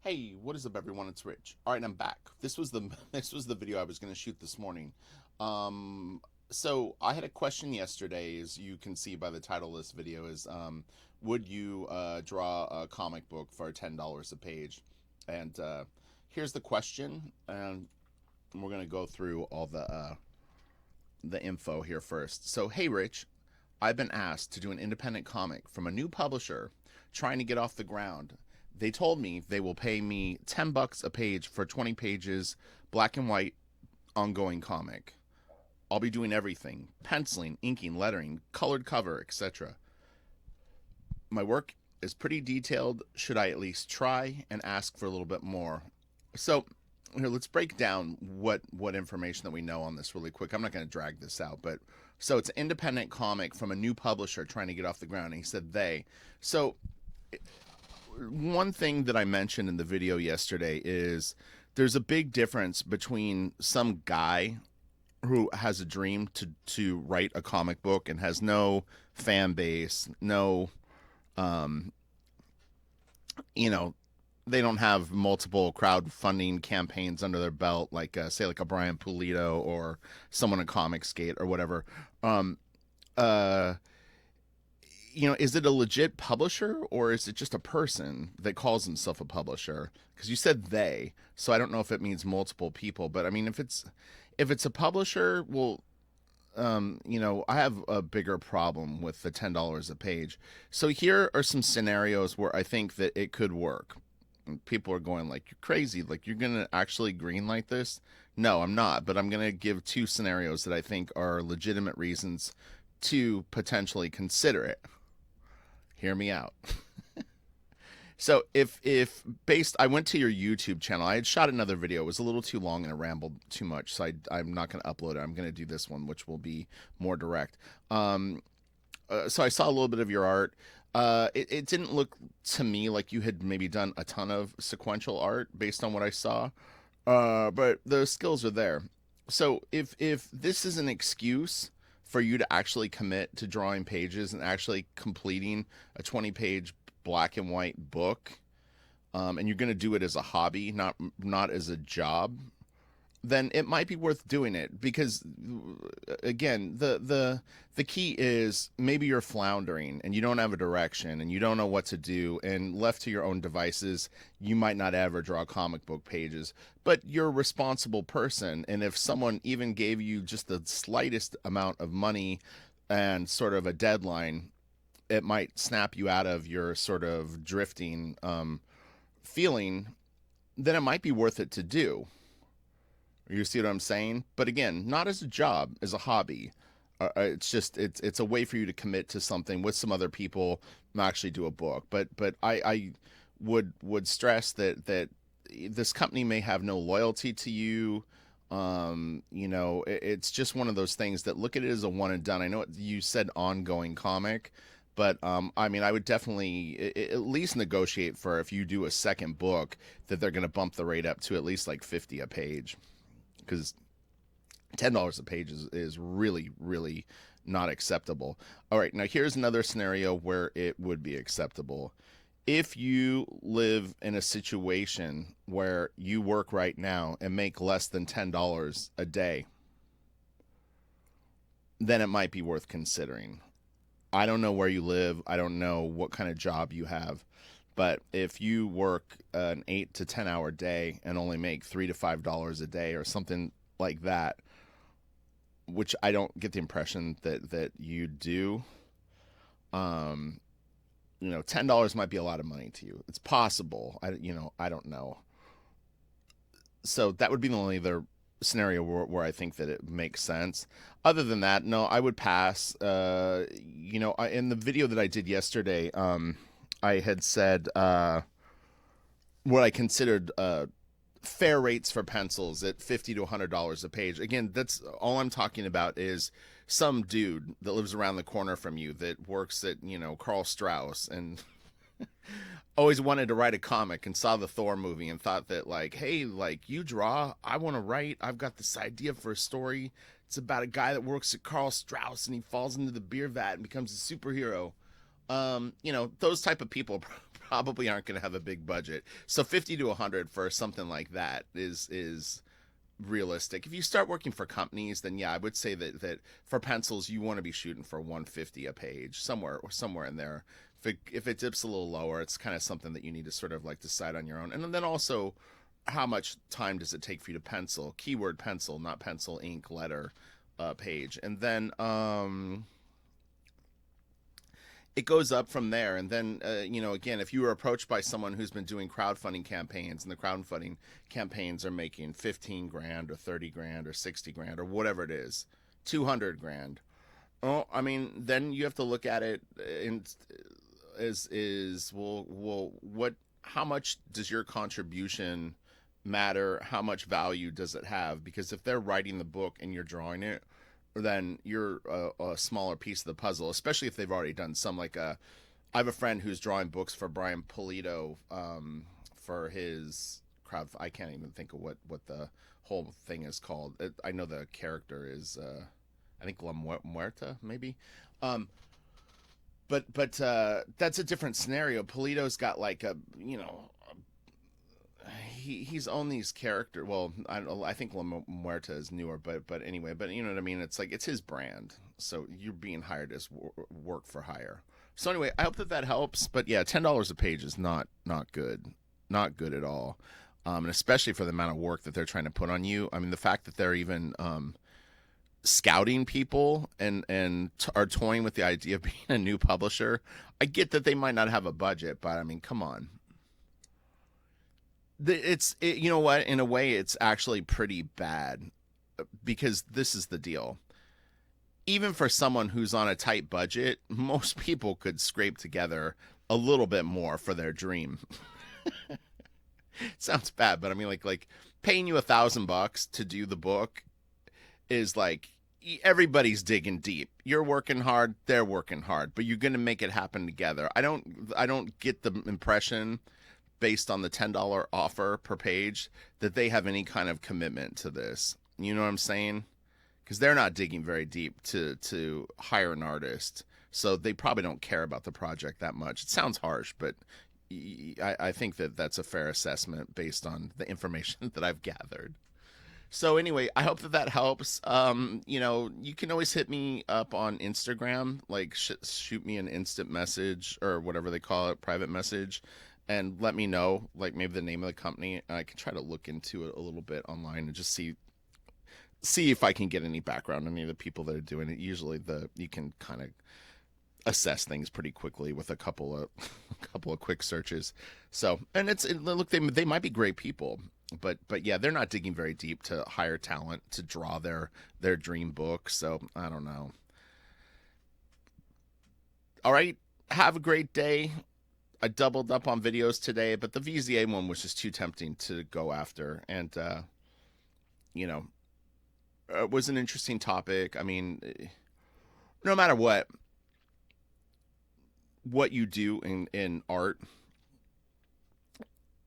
Hey, what is up, everyone? It's Rich. All right, I'm back. This was the this was the video I was going to shoot this morning. Um, so I had a question yesterday, as you can see by the title of this video, is would you draw a comic book for $10 a page? And here's the question, and we're going to go through all the info here first. So, hey, Rich, I've been asked to do an independent comic from a new publisher trying to get off the ground. They told me they will pay me $10 a page for 20 pages, black and white, ongoing comic. I'll be doing everything: penciling, inking, lettering, colored cover, etc. My work is pretty detailed. Should I at least try and ask for a little bit more? So, here, let's break down what information that we know on this really quick. I'm not going to drag this out, but so it's an independent comic from a new publisher trying to get off the ground. And he said they. So one thing that I mentioned in the video yesterday is there's a big difference between some guy who has a dream to write a comic book and has no fan base, no um you know, they don't have multiple crowdfunding campaigns under their belt, like say like a Brian Pulido or someone at Comicsgate or whatever. Um, uh, is it a legit publisher or is it just a person that calls himself a publisher? Because you said they, so I don't know if it means multiple people. But I mean, if it's a publisher, well, I have a bigger problem with the $10 a page. So here are some scenarios where I think that it could work. And people are going like, "You're crazy! Like you're gonna actually greenlight this?" No, I'm not. But I'm gonna give two scenarios that I think are legitimate reasons to potentially consider it. Hear me out. So if based, I went to your YouTube channel. I had shot another video. It was a little too long and I rambled too much, so I'm not going to upload it. I'm going to do this one, which will be more direct. So I saw a little bit of your art. It didn't look to me like you had maybe done a ton of sequential art based on what I saw, but the skills are there. So if this is an excuse for you to actually commit to drawing pages and actually completing a 20-page black and white book, and you're going to do it as a hobby, not as a job, then it might be worth doing it. Because again, the key is maybe you're floundering and you don't have a direction and you don't know what to do, and left to your own devices you might not ever draw comic book pages. But you're a responsible person, and if someone even gave you just the slightest amount of money and sort of a deadline, it might snap you out of your sort of drifting feeling, then it might be worth it to do. You see what I'm saying? But again, not as a job, as a hobby. It's just it's a way for you to commit to something with some other people and actually do a book. But I would stress that this company may have no loyalty to you. It's just one of those things that look at it as a one and done. I know you said ongoing comic, but I mean, I would definitely at least negotiate for, if you do a second book, that they're going to bump the rate up to at least like 50 a page, because $10 a page is really, really not acceptable. All right, now here's another scenario where it would be acceptable. If you live in a situation where you work right now and make less than $10 a day, then it might be worth considering. I don't know where you live. I don't know what kind of job you have. But if you work an 8 to 10 hour day and only make $3 to $5 a day or something like that, which I don't get the impression that you do, $10 might be a lot of money to you. It's possible. I don't know. So that would be the only other scenario where I think that it makes sense. Other than that, no, I would pass. In the video that I did yesterday, I had said what I considered fair rates for pencils at $50 to $100 a page. Again, that's all I'm talking about, is some dude that lives around the corner from you that works at, Carl Strauss, and always wanted to write a comic and saw the Thor movie and thought that, like, hey, like, you draw, I want to write, I've got this idea for a story. It's about a guy that works at Carl Strauss and he falls into the beer vat and becomes a superhero. Those type of people probably aren't going to have a big budget. So 50 to 100 for something like that is realistic. If you start working for companies, then yeah, I would say that for pencils you want to be shooting for 150 a page, somewhere in there. If it dips a little lower, it's kind of something that you need to sort of like decide on your own. And then also, how much time does it take for you to pencil? Keyword pencil, not pencil, ink, letter, page. And then it goes up from there. And then, again, if you were approached by someone who's been doing crowdfunding campaigns, and the crowdfunding campaigns are making 15 grand or 30 grand or 60 grand or whatever it is, 200 grand. Oh, I mean, then you have to look at it in well, what, how much does your contribution matter? How much value does it have? Because if they're writing the book and you're drawing it, then you're a smaller piece of the puzzle, especially if they've already done some. Like I have a friend who's drawing books for Brian Pulido for his crowd. I can't even think of what the whole thing is called. I know the character is I think La Muerta maybe. But that's a different scenario. Pulido's got like a he's owned these characters. Well, I think La Muerta is newer, but anyway, but you know what I mean. It's like it's his brand, so you're being hired as work for hire. So anyway, I hope that helps. But yeah, $10 a page is not good, not good at all, and especially for the amount of work that they're trying to put on you. I mean, the fact that they're even scouting people and are toying with the idea of being a new publisher. I get that they might not have a budget, but I mean, come on. You know what? In a way, it's actually pretty bad because this is the deal. Even for someone who's on a tight budget, most people could scrape together a little bit more for their dream. Sounds bad, but I mean, like paying you $1,000 to do the book is like everybody's digging deep. You're working hard, they're working hard, but you're going to make it happen together. I don't get the impression based on the $10 offer per page that they have any kind of commitment to this. You know what I'm saying? Because they're not digging very deep to hire an artist. So they probably don't care about the project that much. It sounds harsh, but I think that that's a fair assessment based on the information that I've gathered. So anyway, I hope that helps. You can always hit me up on Instagram, like shoot me an instant message or whatever they call it, private message, and let me know, like maybe the name of the company. I can try to look into it a little bit online and just see if I can get any background on any of the people that are doing it. Usually you can kind of assess things pretty quickly with a couple of quick searches. So, and look, they might be great people, but yeah, they're not digging very deep to hire talent to draw their dream book. So I don't know. All right, have a great day. I doubled up on videos today, but the VZA one was just too tempting to go after, and it was an interesting topic. I mean, no matter what you do in art,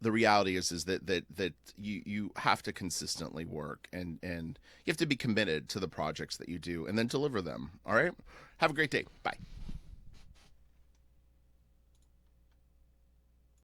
the reality is that you have to consistently work and you have to be committed to the projects that you do and then deliver them. All right, have a great day. Bye.